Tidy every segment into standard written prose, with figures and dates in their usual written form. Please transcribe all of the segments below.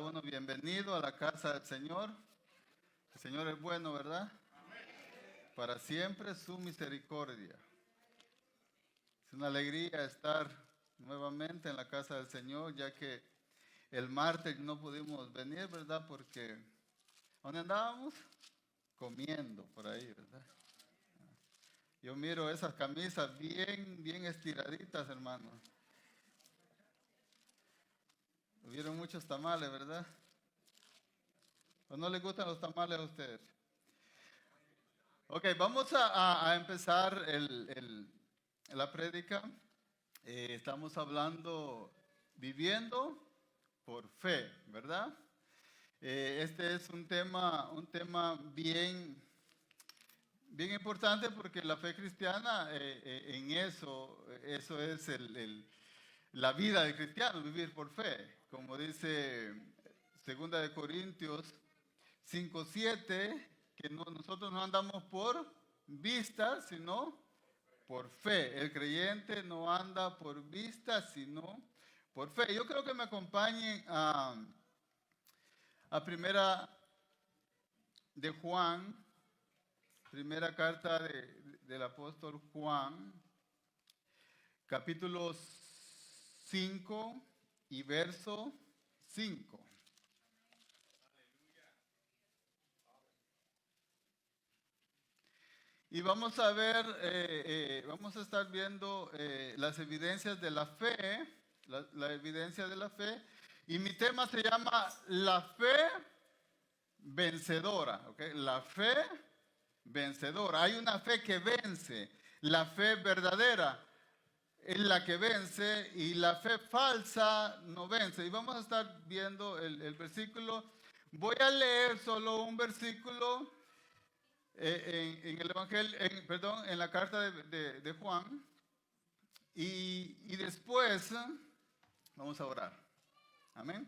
uno bienvenido a la casa del Señor. El Señor es bueno, ¿verdad? Para siempre su misericordia. Es una alegría estar nuevamente en la casa del Señor, ya que el martes no pudimos venir, ¿verdad? Porque, ¿dónde andábamos? Comiendo por ahí, ¿verdad? Yo miro esas camisas bien estiraditas, hermano. Hubieron muchos tamales, ¿verdad? ¿O no les gustan los tamales a ustedes? Ok, vamos a empezar la prédica. Estamos hablando viviendo por fe, ¿verdad? Este es un tema bien importante porque la fe cristiana, en eso es la vida del cristiano, vivir por fe. Como dice 2 Corintios 5:7, que nosotros no andamos por vista, sino por fe. El creyente no anda por vista, sino por fe. Yo creo que me acompañen a primera de Juan, primera carta del apóstol Juan, capítulo 5 y verso 5. Y vamos a ver, vamos a estar viendo las evidencias de la fe, la evidencia de la fe. Y mi tema se llama la fe vencedora, ¿ok? La fe vencedora. Hay una fe que vence, la fe verdadera es la que vence y la fe falsa no vence. Y vamos a estar viendo el versículo. Voy a leer solo un versículo en el Evangelio, en la carta de Juan. Y después vamos a orar. Amén.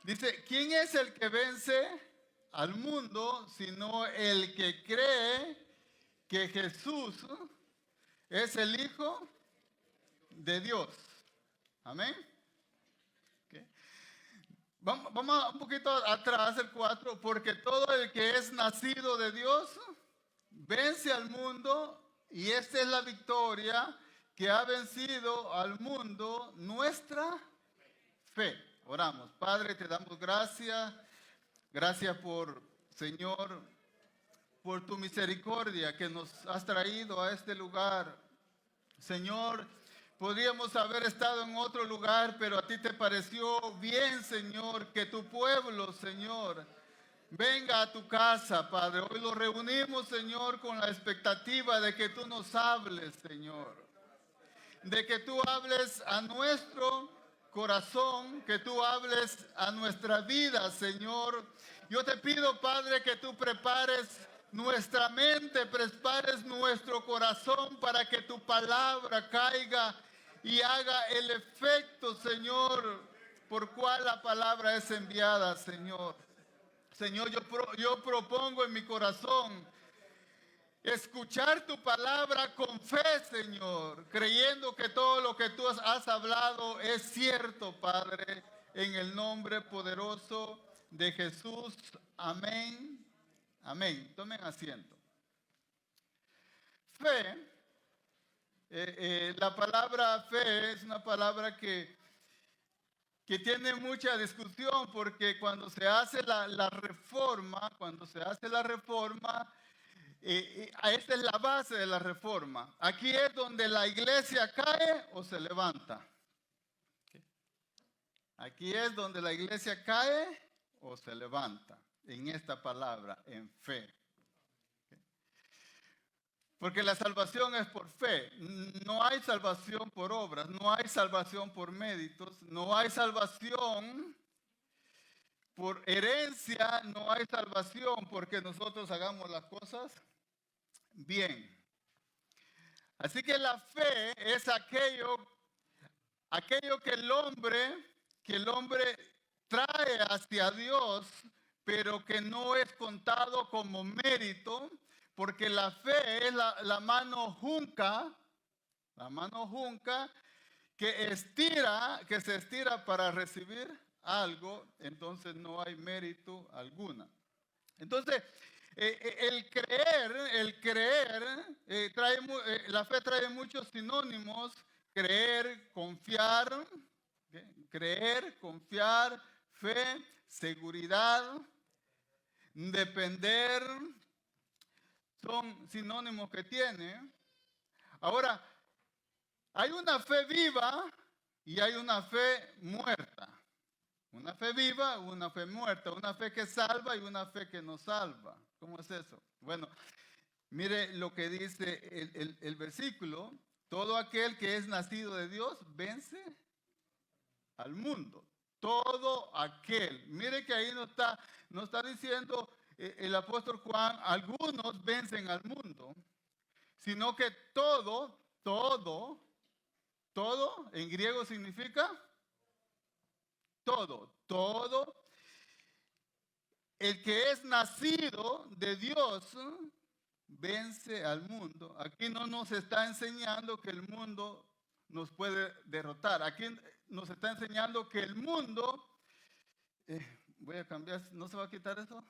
Dice, ¿quién es el que vence al mundo sino el que cree que Jesús es el Hijo de Dios? Amén. Okay. Vamos un poquito atrás, el 4. Porque todo el que es nacido de Dios vence al mundo, y esta es la victoria que ha vencido al mundo, nuestra fe. Oramos. Padre, te damos gracias. Gracias por, Señor, por tu misericordia que nos has traído a este lugar. Señor, podríamos haber estado en otro lugar, pero a ti te pareció bien, Señor, que tu pueblo, Señor, venga a tu casa, Padre. Hoy lo reunimos, Señor, con la expectativa de que tú nos hables, Señor. De que tú hables a nuestro corazón, que tú hables a nuestra vida, Señor. Yo te pido, Padre, que tú prepares nuestra mente, prepares nuestro corazón para que tu palabra caiga y haga el efecto, Señor, por cual la palabra es enviada, Señor. Señor, yo propongo en mi corazón escuchar tu palabra con fe, Señor, creyendo que todo lo que tú has hablado es cierto, Padre, en el nombre poderoso de Jesús. Amén. Amén. Tomen asiento. Fe, la palabra fe es una palabra que tiene mucha discusión, porque cuando se hace la reforma, esta es la base de la reforma. Aquí es donde la iglesia cae o se levanta. Aquí es donde la iglesia cae o se levanta, en esta palabra, en fe. Porque la salvación es por fe. No hay salvación por obras, no hay salvación por méritos, no hay salvación por herencia, no hay salvación porque nosotros hagamos las cosas bien. Así que la fe es aquello que el hombre trae hacia Dios, pero que no es contado como mérito, porque la fe es la mano junca que se estira para recibir algo, entonces no hay mérito alguna. Entonces, la fe trae muchos sinónimos: creer, confiar, ¿ok? Creer, confiar, fe, seguridad, depender, son sinónimos que tiene. Ahora, hay una fe viva y hay una fe muerta. Una fe viva, una fe muerta, una fe que salva y una fe que no salva. ¿Cómo es eso? Bueno, mire lo que dice el versículo: todo aquel que es nacido de Dios vence al mundo. Todo aquel. Mire que ahí no está diciendo el apóstol Juan, algunos vencen al mundo, sino que todo, en griego significa todo. El que es nacido de Dios vence al mundo. Aquí no nos está enseñando que el mundo nos puede derrotar. Aquí nos está enseñando que el mundo, voy a cambiar, ¿no se va a quitar eso?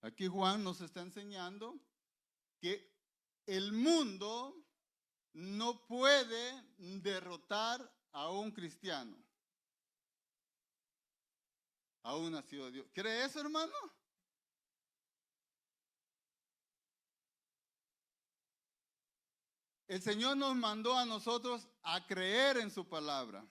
Aquí Juan nos está enseñando que el mundo no puede derrotar a un cristiano, a un nacido de Dios. ¿Cree eso, hermano? El Señor nos mandó a nosotros a creer en su palabra.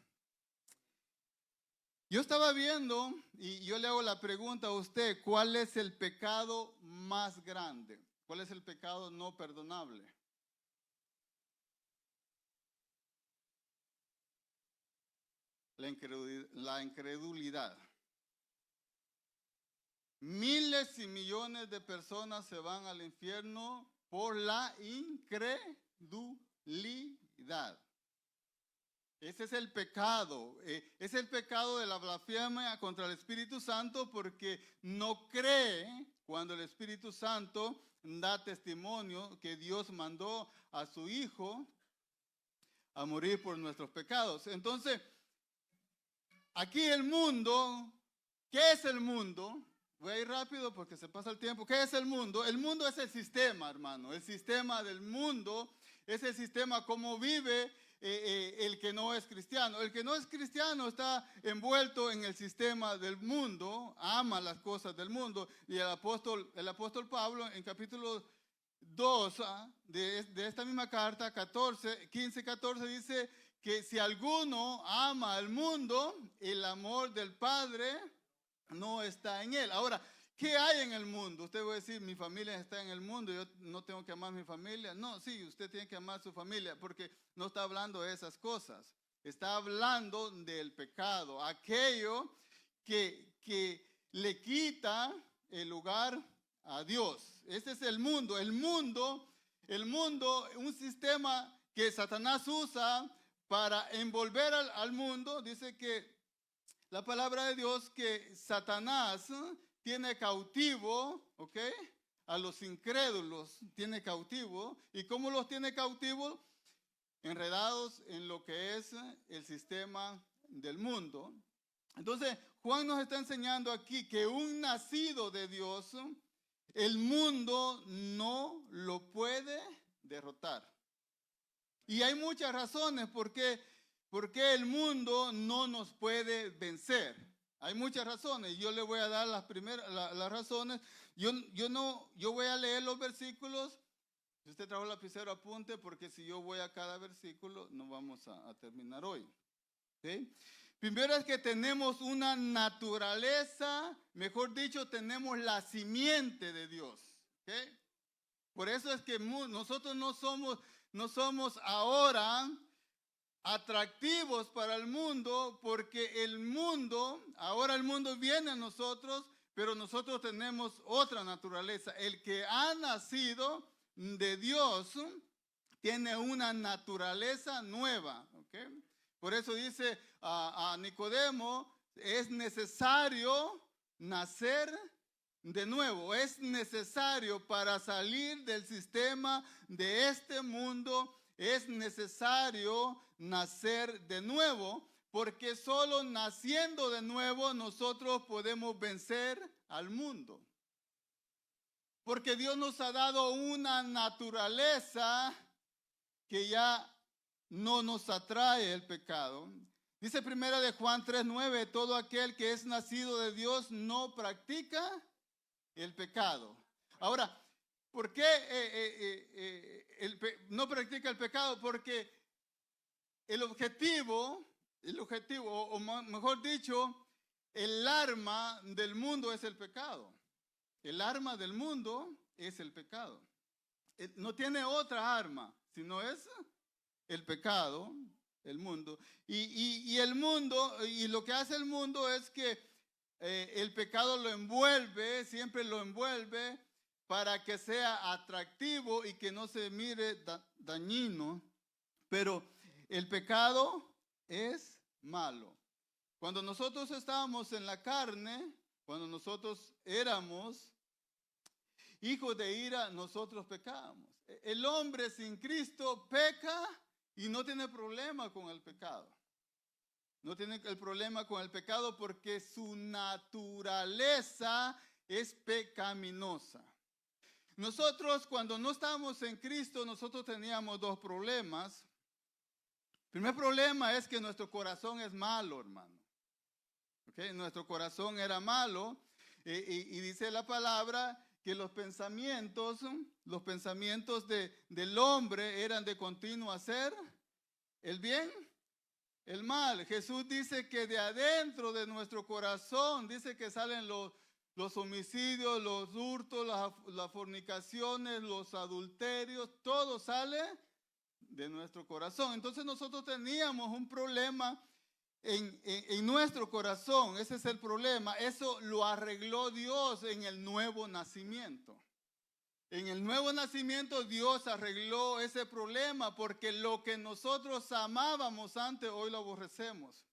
Yo estaba viendo y yo le hago la pregunta a usted: ¿cuál es el pecado más grande? ¿Cuál es el pecado no perdonable? La incredulidad. Miles y millones de personas se van al infierno por la incredulidad. Ese es el pecado. Es el pecado de la blasfemia contra el Espíritu Santo, porque no cree cuando el Espíritu Santo da testimonio que Dios mandó a su Hijo a morir por nuestros pecados. Entonces, aquí el mundo, ¿qué es el mundo? Voy a ir rápido porque se pasa el tiempo. ¿Qué es el mundo? El mundo es el sistema, hermano. El sistema del mundo es el sistema como vive el que no es cristiano. El que no es cristiano está envuelto en el sistema del mundo, ama las cosas del mundo. Y el apóstol Pablo, en capítulo 2 de esta misma carta, 15, 14, dice que si alguno ama al mundo, el amor del Padre no está en él. Ahora, ¿qué hay en el mundo? Usted va a decir, mi familia está en el mundo, yo no tengo que amar a mi familia. No, sí, usted tiene que amar a su familia, porque no está hablando de esas cosas. Está hablando del pecado, aquello que le quita el lugar a Dios. Ese es el mundo. El mundo, un sistema que Satanás usa para envolver al mundo. Dice que la palabra de Dios que Satanás tiene cautivo, ¿ok? A los incrédulos tiene cautivo. ¿Y cómo los tiene cautivos? Enredados en lo que es el sistema del mundo. Entonces, Juan nos está enseñando aquí que un nacido de Dios, el mundo no lo puede derrotar. Y hay muchas razones por qué el mundo no nos puede vencer. Hay muchas razones. Yo le voy a dar las razones. Yo voy a leer los versículos. Si usted trajo lapicero, apunte, porque si yo voy a cada versículo, no vamos a terminar hoy. ¿Sí? Primero es que tenemos una naturaleza, mejor dicho, tenemos la simiente de Dios. ¿Sí? Por eso es que nosotros no somos ahora atractivos para el mundo, porque ahora el mundo viene a nosotros, pero nosotros tenemos otra naturaleza. El que ha nacido de Dios tiene una naturaleza nueva. ¿Okay? Por eso dice a Nicodemo, es necesario nacer de nuevo. Es necesario para salir del sistema de este mundo, es necesario nacer de nuevo, porque solo naciendo de nuevo nosotros podemos vencer al mundo. Porque Dios nos ha dado una naturaleza que ya no nos atrae el pecado. Dice primera de Juan 3:9, todo aquel que es nacido de Dios no practica el pecado. Ahora, ¿por qué no practica el pecado? Porque el objetivo, o mejor dicho, el arma del mundo es el pecado. El arma del mundo es el pecado. No tiene otra arma, sino es el pecado, el mundo. Y el mundo, y lo que hace el mundo es que el pecado lo envuelve, siempre lo envuelve para que sea atractivo y que no se mire dañino. Pero el pecado es malo. Cuando nosotros estábamos en la carne, cuando nosotros éramos hijos de ira, nosotros pecábamos. El hombre sin Cristo peca y no tiene problema con el pecado. No tiene el problema con el pecado porque su naturaleza es pecaminosa. Nosotros, cuando no estábamos en Cristo, nosotros teníamos dos problemas. El primer problema es que nuestro corazón es malo, hermano. ¿Okay? Nuestro corazón era malo y dice la palabra que los pensamientos del hombre eran de continuo hacer el bien, el mal. Jesús dice que de adentro de nuestro corazón, dice que salen los homicidios, los hurtos, las fornicaciones, los adulterios, todo sale de nuestro corazón. Entonces nosotros teníamos un problema en nuestro corazón. Ese es el problema. Eso lo arregló Dios en el nuevo nacimiento. En el nuevo nacimiento Dios arregló ese problema porque lo que nosotros amábamos antes, hoy lo aborrecemos.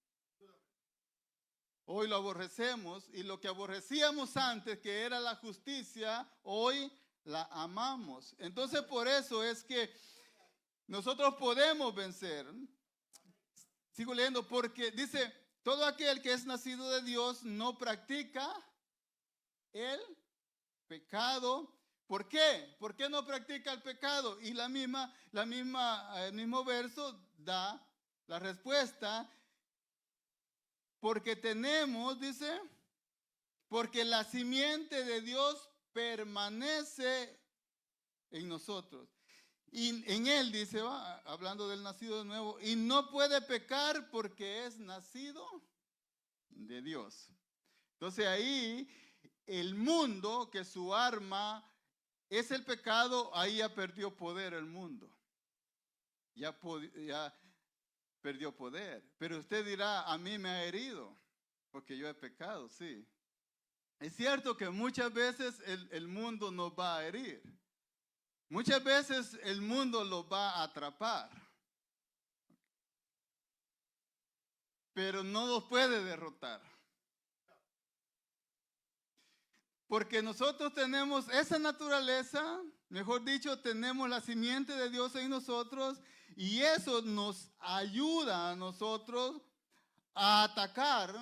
Hoy lo aborrecemos y lo que aborrecíamos antes, que era la justicia, hoy la amamos. Entonces por eso es que nosotros podemos vencer. Sigo leyendo porque dice, todo aquel que es nacido de Dios no practica el pecado. ¿Por qué? ¿Por qué no practica el pecado? Y el mismo verso da la respuesta. Porque tenemos, dice, porque la simiente de Dios permanece en nosotros. Y en él, dice, hablando del nacido de nuevo, y no puede pecar porque es nacido de Dios. Entonces ahí el mundo, que su arma es el pecado, ahí ya perdió poder el mundo. Ya perdió poder. Pero usted dirá, a mí me ha herido, porque yo he pecado, sí. Es cierto que muchas veces el mundo nos va a herir. Muchas veces el mundo los va a atrapar. Pero no los puede derrotar. Porque nosotros tenemos esa naturaleza, mejor dicho, tenemos la simiente de Dios en nosotros y eso nos ayuda a nosotros a atacar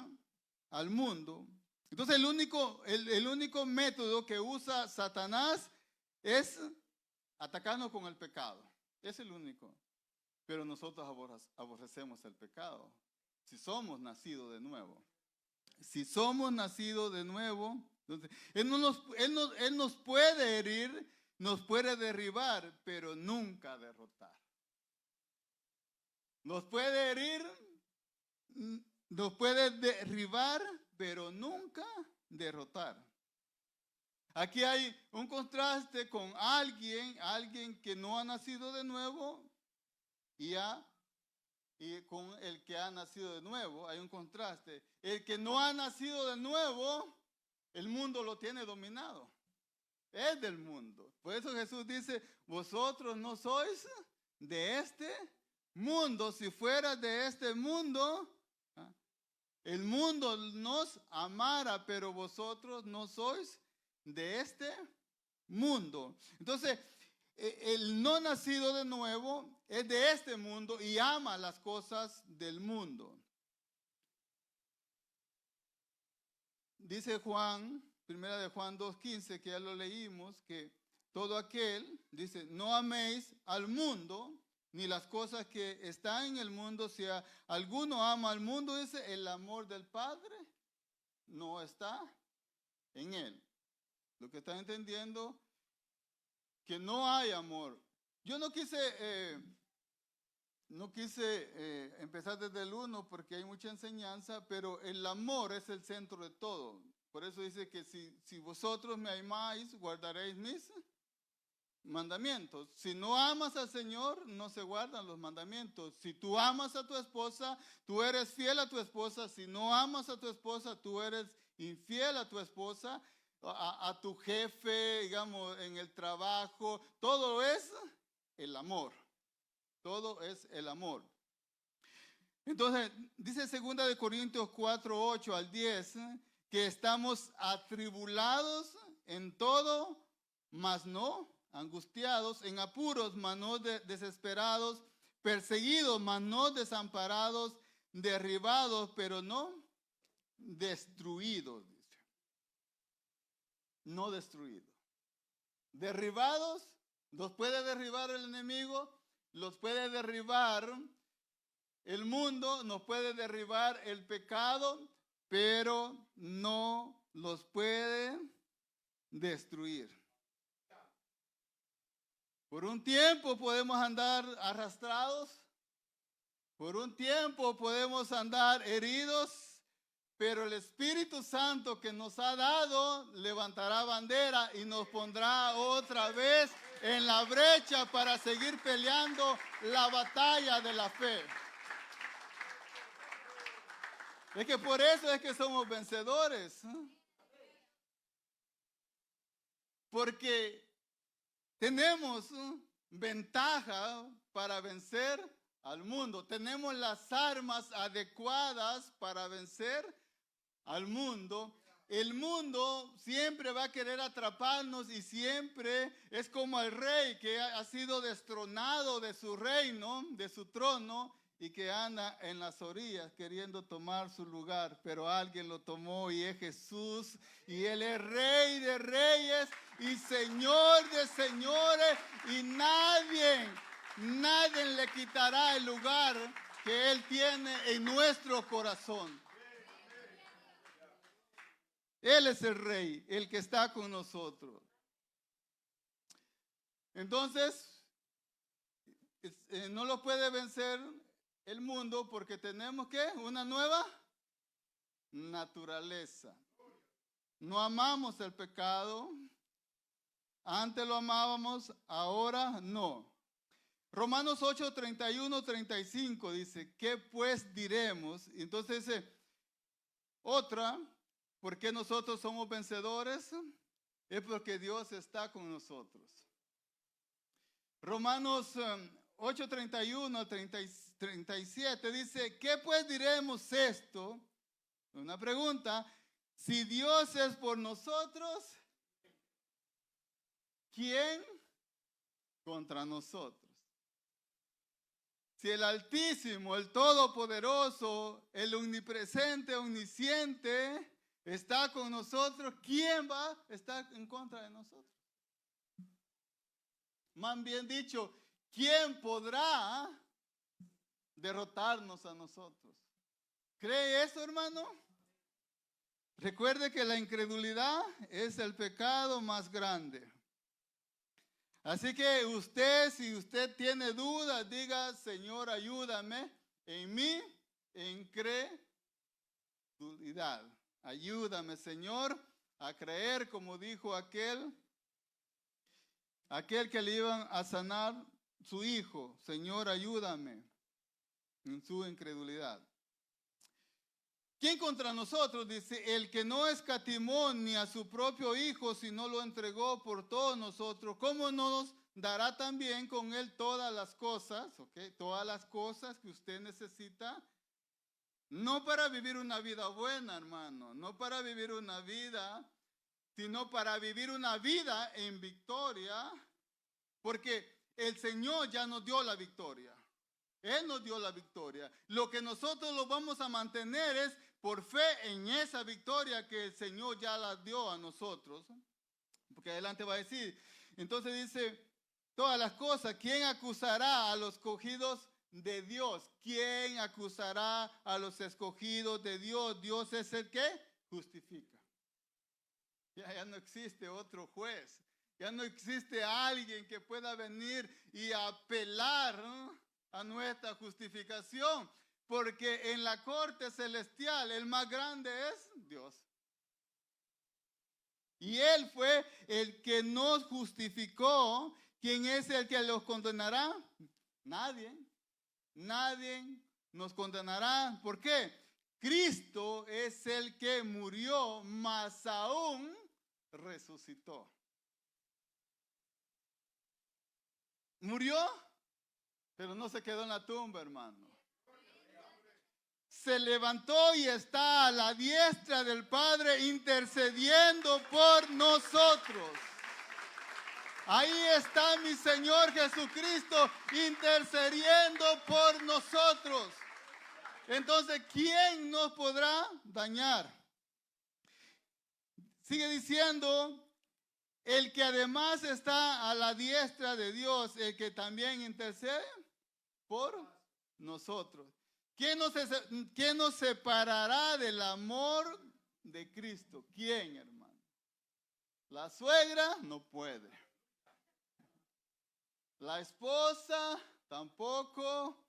al mundo. Entonces el único método que usa Satanás es atacarnos con el pecado. Es el único. Pero nosotros aborrecemos el pecado. Si somos nacidos de nuevo. Si somos nacidos de nuevo, entonces, Él nos puede herir, nos puede derribar, pero nunca derrotar. Nos puede herir, nos puede derribar, pero nunca derrotar. Aquí hay un contraste con alguien que no ha nacido de nuevo y con el que ha nacido de nuevo. Hay un contraste. El que no ha nacido de nuevo El mundo lo tiene dominado. Es del mundo. Por eso Jesús dice, vosotros no sois de este mundo. Si fuera de este mundo, el mundo nos amara, pero vosotros no sois de este mundo. Entonces, el no nacido de nuevo es de este mundo y ama las cosas del mundo. Dice Juan, primera de Juan 2:15, que ya lo leímos, que todo aquel, dice, no améis al mundo, ni las cosas que están en el mundo. Si alguno ama al mundo, dice, el amor del Padre no está en él. Lo que están entendiendo, que no hay amor. Yo no quise empezar desde el 1 porque hay mucha enseñanza, pero el amor es el centro de todo. Por eso dice que si vosotros me amáis, guardaréis mis mandamientos. Si no amas al Señor, no se guardan los mandamientos. Si tú amas a tu esposa, tú eres fiel a tu esposa. Si no amas a tu esposa, tú eres infiel a tu esposa, a tu jefe, digamos, en el trabajo. Todo es el amor. Todo es el amor. Entonces, dice 2 Corintios 4:8 al 10, que estamos atribulados en todo, mas no angustiados, en apuros, mas no desesperados, perseguidos, mas no desamparados, derribados, pero no destruidos, dice. No destruidos. Derribados, los puede derribar el enemigo, los puede derribar el mundo, nos puede derribar el pecado, pero no los puede destruir. Por un tiempo podemos andar arrastrados, por un tiempo podemos andar heridos, pero el Espíritu Santo que nos ha dado levantará bandera y nos pondrá otra vez en la brecha para seguir peleando la batalla de la fe. Es que por eso es que somos vencedores. Porque tenemos ventaja para vencer al mundo. Tenemos las armas adecuadas para vencer al mundo. El mundo siempre va a querer atraparnos y siempre es como el rey que ha sido destronado de su reino, de su trono, y que anda en las orillas queriendo tomar su lugar, pero alguien lo tomó y es Jesús, y Él es Rey de reyes y Señor de señores, y nadie le quitará el lugar que Él tiene en nuestro corazón. Él es el Rey, el que está con nosotros. Entonces, no lo puede vencer el mundo porque tenemos ¿qué? Una nueva naturaleza. No amamos el pecado. Antes lo amábamos, ahora no. Romanos 8, 31, 35 dice, ¿qué pues diremos? Entonces otra, ¿por qué nosotros somos vencedores? Es porque Dios está con nosotros. Romanos 8, 31 al 37 dice, ¿qué pues diremos esto? Una pregunta, si Dios es por nosotros, ¿quién contra nosotros? Si el Altísimo, el Todopoderoso, el Omnipresente, Omnisciente está con nosotros, ¿quién va a estar en contra de nosotros? Más bien dicho, ¿quién podrá derrotarnos a nosotros? ¿Cree eso, hermano? Recuerde que la incredulidad es el pecado más grande. Así que si usted tiene dudas, diga, Señor, ayúdame en mi incredulidad. Ayúdame, Señor, a creer como dijo aquel que le iban a sanar su hijo. Señor, ayúdame en su incredulidad. ¿Quién contra nosotros? Dice, el que no escatimó ni a su propio Hijo, sino lo entregó por todos nosotros, ¿cómo no nos dará también con él todas las cosas? ¿Okay? Todas las cosas que usted necesita. No para vivir una vida buena, hermano. No para vivir una vida, sino para vivir una vida en victoria. Porque el Señor ya nos dio la victoria. Él nos dio la victoria. Lo que nosotros lo vamos a mantener es por fe en esa victoria que el Señor ya la dio a nosotros. Porque adelante va a decir. Entonces dice, todas las cosas, ¿quién acusará a los escogidos de Dios? ¿Quién acusará a los escogidos de Dios? Dios es el que justifica. Ya no existe otro juez. Ya no existe alguien que pueda venir y apelar, ¿no?, a nuestra justificación, porque en la corte celestial el más grande es Dios. Y Él fue el que nos justificó. ¿Quién es el que los condenará? Nadie. Nadie nos condenará. ¿Por qué? Cristo es el que murió, más aún resucitó. Murió, pero no se quedó en la tumba, hermano. Se levantó y está a la diestra del Padre intercediendo por nosotros. Ahí está mi Señor Jesucristo intercediendo por nosotros. Entonces, ¿quién nos podrá dañar? Sigue diciendo, el que además está a la diestra de Dios, el que también intercede por nosotros. ¿Quién nos separará del amor de Cristo? ¿Quién, hermano? La suegra no puede. La esposa tampoco.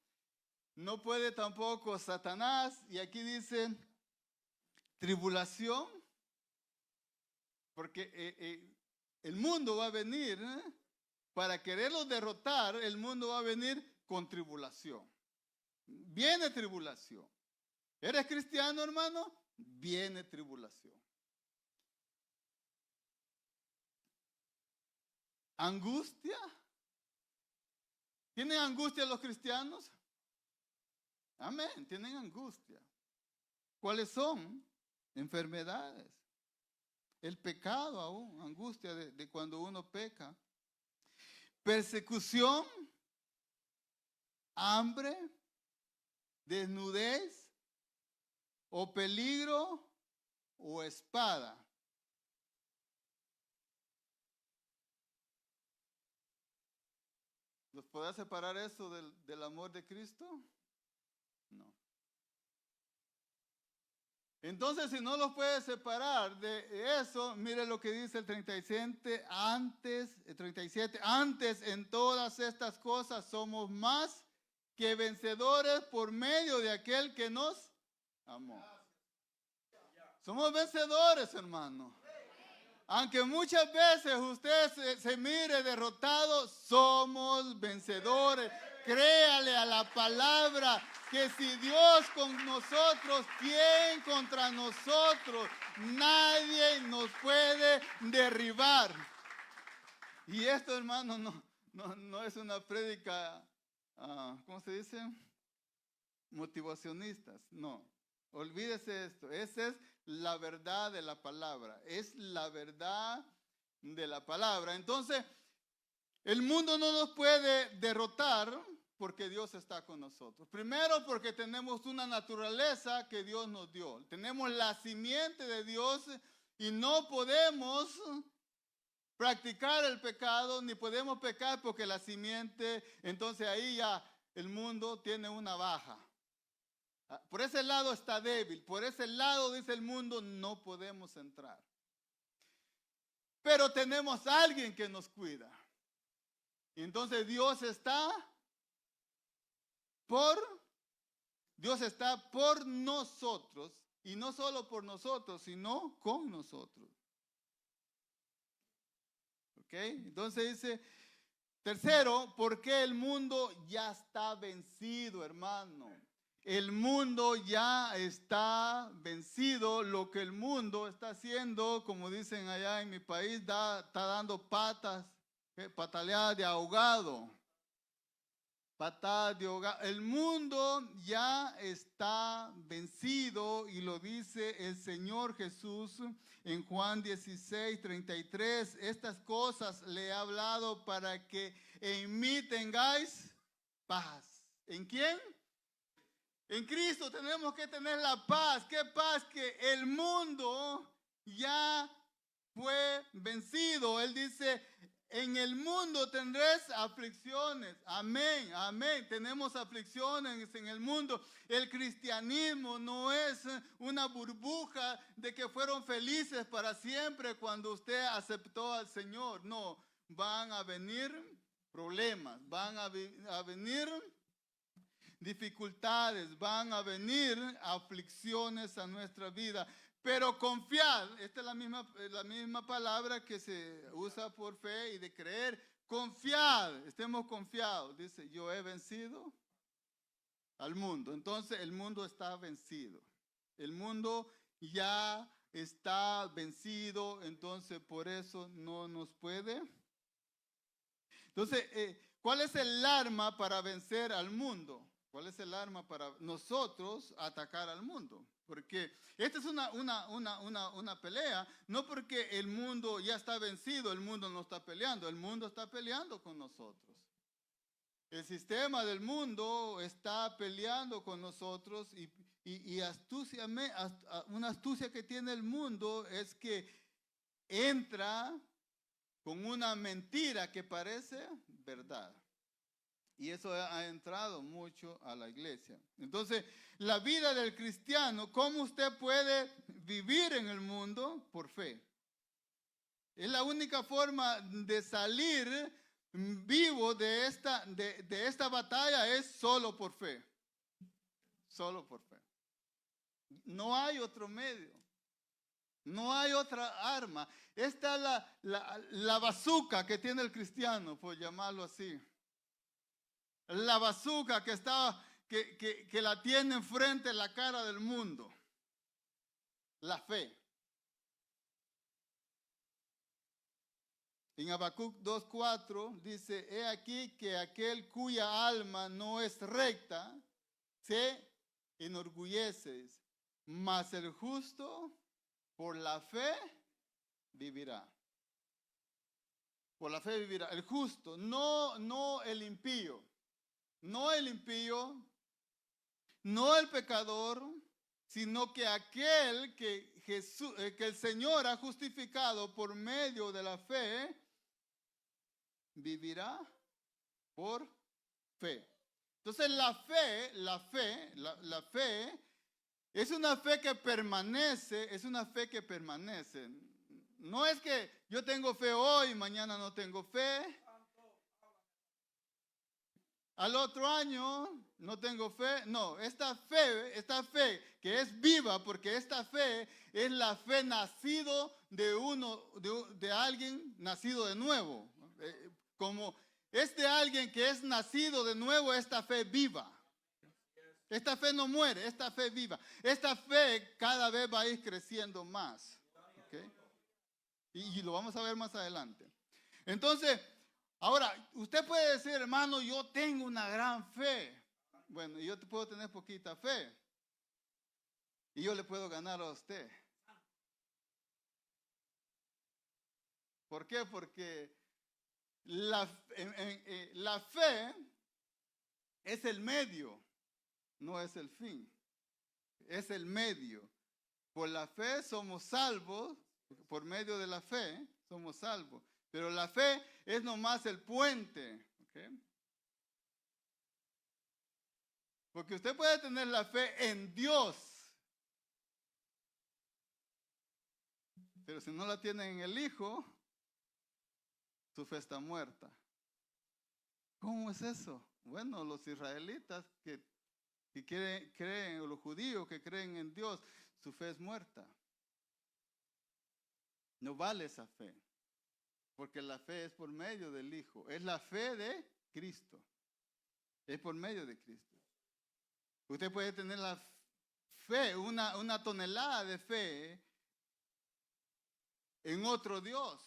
No puede tampoco Satanás. Y aquí dice tribulación. Porque el mundo va a venir, para quererlos derrotar, el mundo va a venir con tribulación. Viene tribulación. ¿Eres cristiano, hermano? Viene tribulación. Angustia. ¿Tienen angustia los cristianos? Amén, tienen angustia. ¿Cuáles son? Enfermedades. El pecado aún, angustia de cuando uno peca. Persecución, hambre, desnudez, o peligro, o espada. ¿Los podrá separar eso del amor de Cristo? No. Entonces, si no los puede separar de eso, mire lo que dice el 37, antes en todas estas cosas somos más que vencedores por medio de aquel que nos amó. Somos vencedores, hermano. Aunque muchas veces usted se mire derrotado, somos vencedores. Créale a la palabra que si Dios con nosotros, ¿quién contra nosotros? Nadie nos puede derribar. Y esto, hermano, no es una prédica, ¿cómo se dice? Motivacionistas, no. Olvídese esto. Esa es la verdad de la palabra. Es la verdad de la palabra. Entonces, el mundo no nos puede derrotar porque Dios está con nosotros. Primero, porque tenemos una naturaleza que Dios nos dio. Tenemos la simiente de Dios y no podemos practicar el pecado, ni podemos pecar porque la simiente, entonces ahí ya el mundo tiene una baja. Por ese lado está débil, por ese lado, dice el mundo, no podemos entrar. Pero tenemos a alguien que nos cuida. Y entonces Dios está por nosotros, y no solo por nosotros, sino con nosotros. ¿Ok? Entonces dice, tercero, porque el mundo ya está vencido, hermano. el mundo ya está vencido. Lo que el mundo está haciendo, como dicen allá en mi país, está dando patas, pataleadas de ahogado. Patadas de ahogado. El mundo ya está vencido y lo dice el Señor Jesús en Juan 16:33. Estas cosas le he hablado para que en mí tengáis paz. ¿En quién? En Cristo tenemos que tener la paz. ¿Qué paz? Que el mundo ya fue vencido. Él dice, en el mundo tendréis aflicciones. Amén, amén. Tenemos aflicciones en el mundo. El cristianismo no es una burbuja de que fueron felices para siempre cuando usted aceptó al Señor. No, van a venir problemas, van a venir dificultades, van a venir aflicciones a nuestra vida. Pero confiar, esta es la misma palabra que se usa por fe y de creer. Confiar, estemos confiados. Dice, yo he vencido al mundo. Entonces el mundo está vencido. El mundo ya está vencido, entonces por eso no nos puede. Entonces, ¿cuál es el arma para vencer al mundo? ¿Cuál es el arma para nosotros atacar al mundo? Porque esta es una pelea, no porque el mundo ya está vencido, el mundo no está peleando, el mundo está peleando con nosotros. El sistema del mundo está peleando con nosotros y una astucia que tiene el mundo es que entra con una mentira que parece verdad. Y eso ha entrado mucho a la iglesia. Entonces, la vida del cristiano, ¿cómo usted puede vivir en el mundo? Por fe. Es la única forma de salir vivo de esta batalla, es solo por fe. Solo por fe. No hay otro medio. No hay otra arma. Esta es la bazooka que tiene el cristiano, por llamarlo así. La bazooka que la tiene enfrente la cara del mundo. La fe. En Habacuc 2:4 dice, he aquí que aquel cuya alma no es recta, se enorgullece, mas el justo por la fe vivirá. Por la fe vivirá. El justo, no el impío. No el impío, no el pecador, sino que aquel que el Señor ha justificado por medio de la fe, vivirá por fe. Entonces la fe es una fe que permanece, es una fe que permanece. No es que yo tengo fe hoy, mañana no tengo fe. Al otro año no tengo fe. No, esta fe que es viva, porque esta fe es la fe nacido de alguien nacido de nuevo. Como es de alguien que es nacido de nuevo, esta fe viva. Esta fe no muere, esta fe viva. Esta fe cada vez va a ir creciendo más. ¿Okay? Y lo vamos a ver más adelante. Entonces, ahora, usted puede decir, hermano, yo tengo una gran fe. Bueno, yo puedo tener poquita fe. Y yo le puedo ganar a usted. ¿Por qué? Porque la fe es el medio, no es el fin. Es el medio. Por la fe somos salvos, por medio de la fe somos salvos. Pero la fe es nomás el puente. ¿Okay? Porque usted puede tener la fe en Dios. Pero si no la tiene en el Hijo, su fe está muerta. ¿Cómo es eso? Bueno, los israelitas que creen, o los judíos que creen en Dios, su fe es muerta. No vale esa fe. Porque la fe es por medio del Hijo. Es la fe de Cristo. Es por medio de Cristo. Usted puede tener la fe, una tonelada de fe en otro Dios.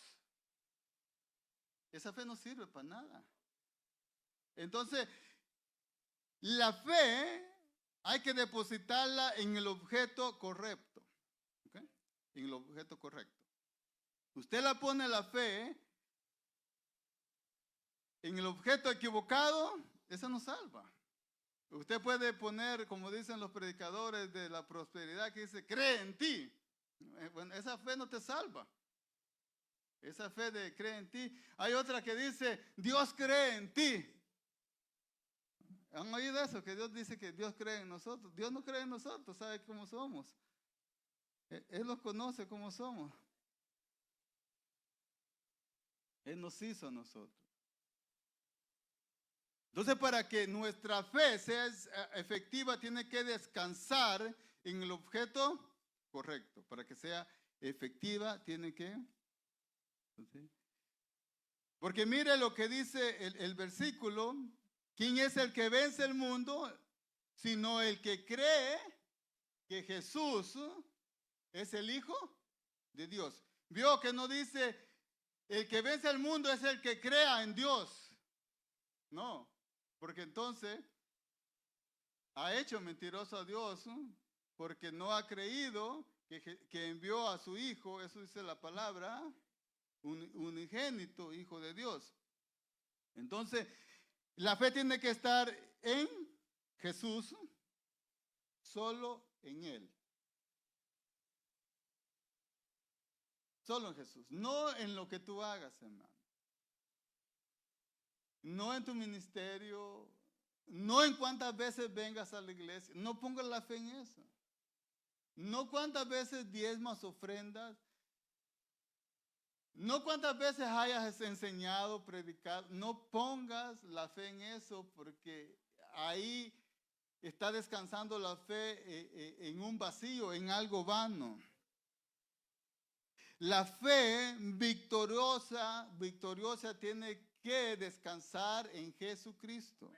Esa fe no sirve para nada. Entonces, la fe hay que depositarla en el objeto correcto. ¿Okay? En el objeto correcto. Usted la pone la fe en el objeto equivocado, esa no salva. Usted puede poner, como dicen los predicadores de la prosperidad, que dice, cree en ti. Bueno, esa fe no te salva. Esa fe de cree en ti. Hay otra que dice, Dios cree en ti. ¿Han oído eso? Que Dios dice que Dios cree en nosotros. Dios no cree en nosotros, sabe cómo somos. Él nos conoce cómo somos. Él nos hizo a nosotros. Entonces, para que nuestra fe sea efectiva, tiene que descansar en el objeto correcto. Para que sea efectiva, tiene que... ¿sí? Porque mire lo que dice el versículo. ¿Quién es el que vence el mundo? Sino el que cree que Jesús es el Hijo de Dios. Vio que no dice, el que vence el mundo es el que crea en Dios. No, porque entonces ha hecho mentiroso a Dios, porque no ha creído que envió a su Hijo, eso dice la palabra, unigénito, Hijo de Dios. Entonces, la fe tiene que estar en Jesús, solo en Él. Solo en Jesús, no en lo que tú hagas, hermano. No en tu ministerio, no en cuántas veces vengas a la iglesia. No pongas la fe en eso. No cuántas veces diezmas, ofrendas. No cuántas veces hayas enseñado, predicado. No pongas la fe en eso, porque ahí está descansando la fe en un vacío, en algo vano. La fe victoriosa tiene que descansar en Jesucristo.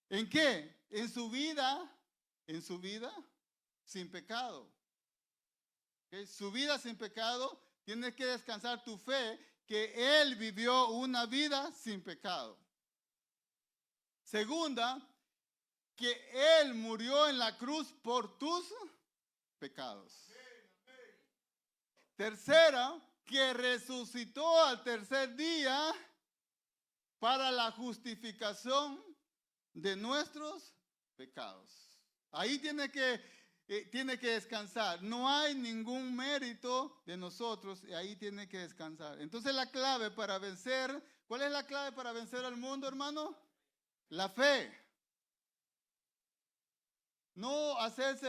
¿En qué? En su vida sin pecado. ¿Okay? Su vida sin pecado, tiene que descansar tu fe que Él vivió una vida sin pecado. Segunda, que Él murió en la cruz por tus pecados. Tercera, que resucitó al tercer día para la justificación de nuestros pecados. Ahí tiene que descansar. No hay ningún mérito de nosotros y ahí tiene que descansar. Entonces la clave para vencer, ¿cuál es la clave para vencer al mundo, hermano? La fe. No hacerse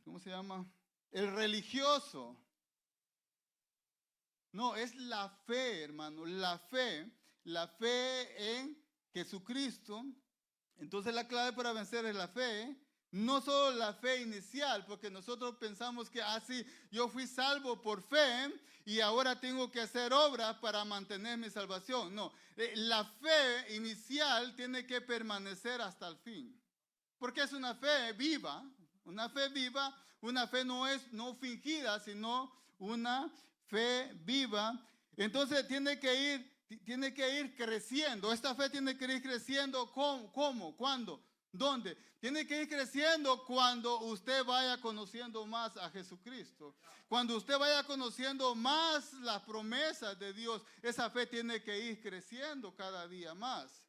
¿cómo se llama? El religioso. No, es la fe, hermano, la fe en Jesucristo. Entonces la clave para vencer es la fe, no solo la fe inicial, porque nosotros pensamos que así yo fui salvo por fe y ahora tengo que hacer obras para mantener mi salvación. No, la fe inicial tiene que permanecer hasta el fin, porque es una fe viva, una fe no fingida, sino una fe viva. Entonces tiene que ir creciendo. Esta fe tiene que ir creciendo. ¿Cómo? ¿Cuándo? ¿Dónde? Tiene que ir creciendo cuando usted vaya conociendo más a Jesucristo. Cuando usted vaya conociendo más las promesas de Dios, esa fe tiene que ir creciendo cada día más.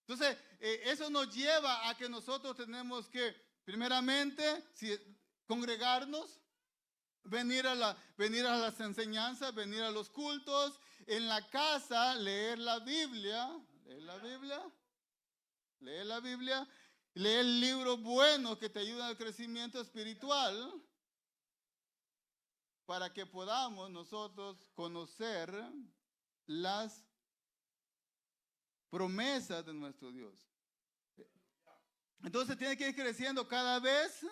Entonces, eso nos lleva a que nosotros tenemos que, primeramente, congregarnos, venir a las enseñanzas, venir a los cultos, en la casa leer la Biblia, leer libros buenos que te ayudan al crecimiento espiritual, para que podamos nosotros conocer las promesas de nuestro Dios. Entonces tiene que ir creciendo cada vez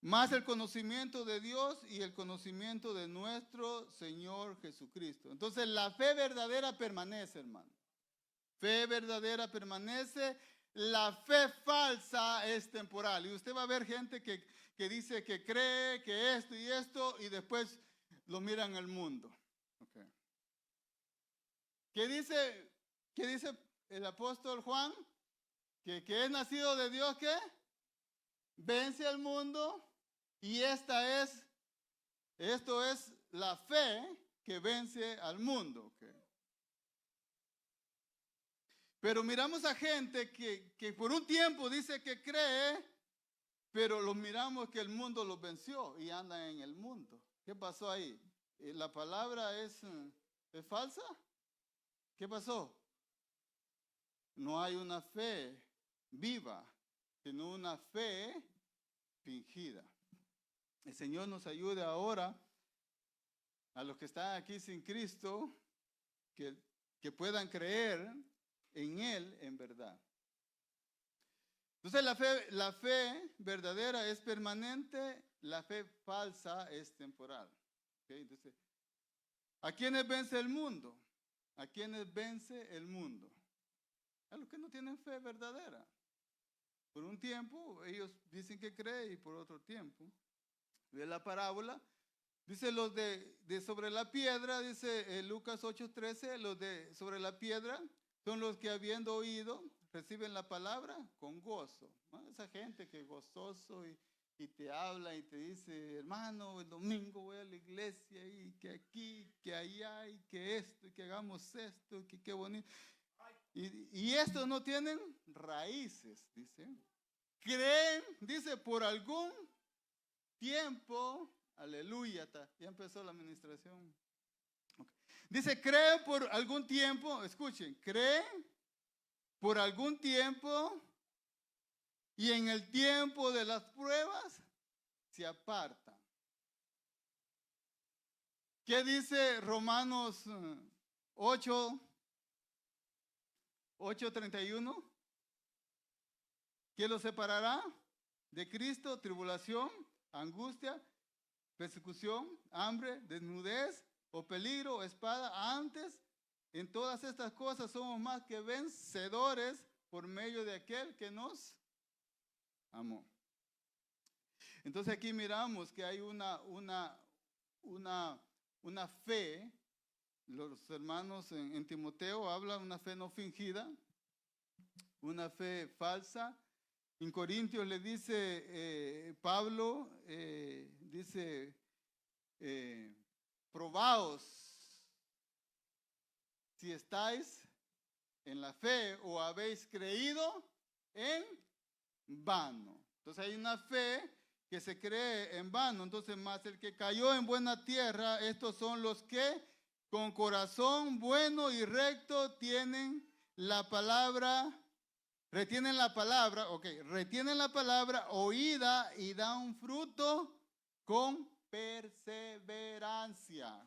más el conocimiento de Dios y el conocimiento de nuestro Señor Jesucristo. Entonces la fe verdadera permanece, hermano. fe verdadera permanece, la fe falsa es temporal. Y usted va a ver gente que dice que cree que esto, y después lo mira en el mundo. Okay. ¿Qué dice el apóstol Juan? Que es nacido de Dios, ¿qué? Vence al mundo, y esto es la fe que vence al mundo. Okay. Pero miramos a gente que por un tiempo dice que cree, pero los miramos que el mundo los venció y andan en el mundo. ¿Qué pasó ahí? ¿La palabra es falsa? ¿Qué pasó? No hay una fe viva, sino una fe fingida. El Señor nos ayude ahora a los que están aquí sin Cristo, que puedan creer en Él en verdad. Entonces la fe verdadera es permanente, la fe falsa es temporal. ¿Okay? Entonces, ¿a quiénes vence el mundo? ¿A quiénes vence el mundo? A los que no tienen fe verdadera. Por un tiempo ellos dicen que creen y por otro tiempo. Ve la parábola. Dice los de sobre la piedra, dice Lucas 8:13, los de sobre la piedra son los que habiendo oído reciben la palabra con gozo. ¿No? Esa gente que es gozoso y te habla y te dice, hermano, el domingo voy a la iglesia y que aquí, que allá y que esto y que hagamos esto y que qué bonito. Y estos no tienen raíces, dice. Creen, dice, por algún tiempo, aleluya, ya empezó la administración. Okay. Dice, creen por algún tiempo, escuchen, creen por algún tiempo y en el tiempo de las pruebas se apartan. ¿Qué dice Romanos 8:31? ¿Qué los separará de Cristo? Tribulación, angustia, persecución, hambre, desnudez o peligro o espada. Antes, en todas estas cosas somos más que vencedores por medio de aquel que nos amó. Entonces aquí miramos que hay una fe. Los hermanos en Timoteo hablan de una fe no fingida, una fe falsa. En Corintios le dice Pablo, dice, probaos si estáis en la fe o habéis creído en vano. Entonces hay una fe que se cree en vano. Entonces, más el que cayó en buena tierra, estos son los que con corazón bueno y recto retienen la palabra oída y dan fruto con perseverancia.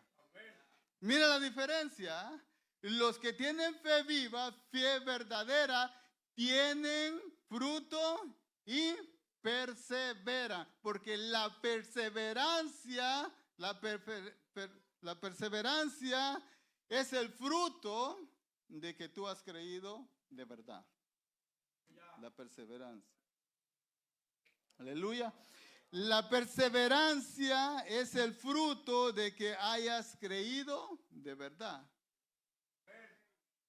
Mira la diferencia. Los que tienen fe viva, fe verdadera, tienen fruto y perseveran. Porque la perseverancia es el fruto de que tú has creído de verdad. La perseverancia. Aleluya. La perseverancia es el fruto de que hayas creído de verdad.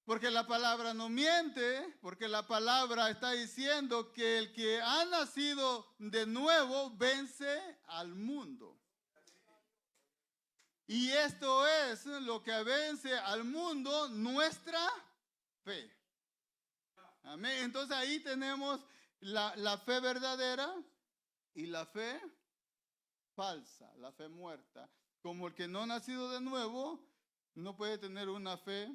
Porque la palabra no miente, porque la palabra está diciendo que el que ha nacido de nuevo vence al mundo. Y esto es lo que vence al mundo, nuestra fe. Amén. Entonces ahí tenemos la fe verdadera y la fe falsa, la fe muerta. Como el que no ha nacido de nuevo no puede tener una fe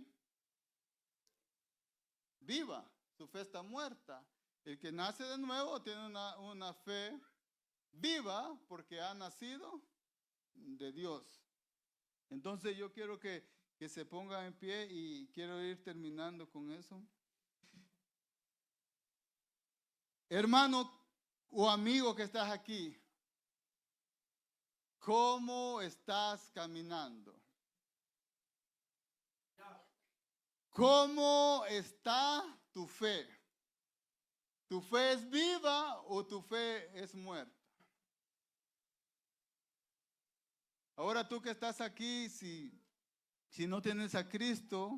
viva, su fe está muerta. El que nace de nuevo tiene una fe viva porque ha nacido de Dios. Entonces yo quiero que se ponga en pie y quiero ir terminando con eso. Hermano o amigo que estás aquí, ¿cómo estás caminando? ¿Cómo está tu fe? ¿Tu fe es viva o tu fe es muerta? Ahora tú que estás aquí, si no tienes a Cristo,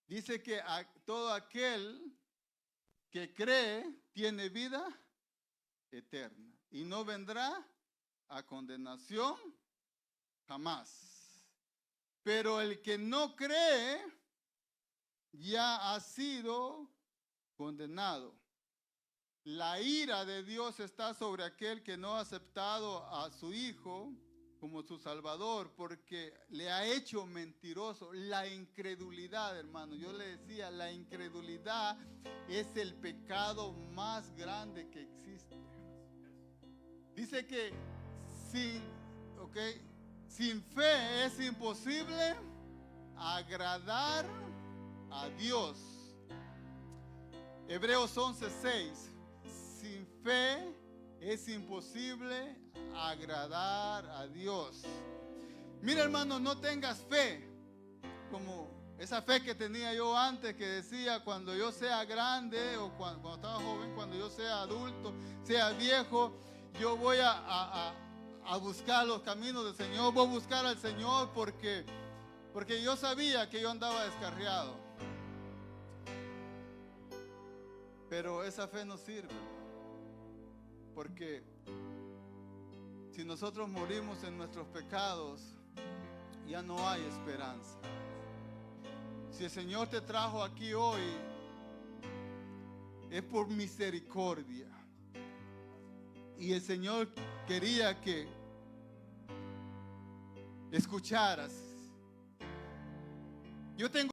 dice que todo aquel que cree tiene vida eterna y no vendrá a condenación jamás. Pero el que no cree ya ha sido condenado. La ira de Dios está sobre aquel que no ha aceptado a su Hijo como su Salvador, porque le ha hecho mentiroso. La incredulidad, hermano, yo le decía, la incredulidad es el pecado más grande que existe. Dice que sin fe es imposible agradar a Dios. Hebreos 11:6. Sin fe es imposible agradar a Dios. Mira, hermano, no tengas fe como esa fe que tenía yo antes, que decía: cuando yo sea grande, o cuando estaba joven, cuando yo sea adulto, sea viejo, yo voy a buscar los caminos del Señor, voy a buscar al Señor porque yo sabía que yo andaba descarriado. Pero esa fe no sirve, porque si nosotros morimos en nuestros pecados, ya no hay esperanza. Si el Señor te trajo aquí hoy, es por misericordia. Y el Señor quería que escucharas. Yo tengo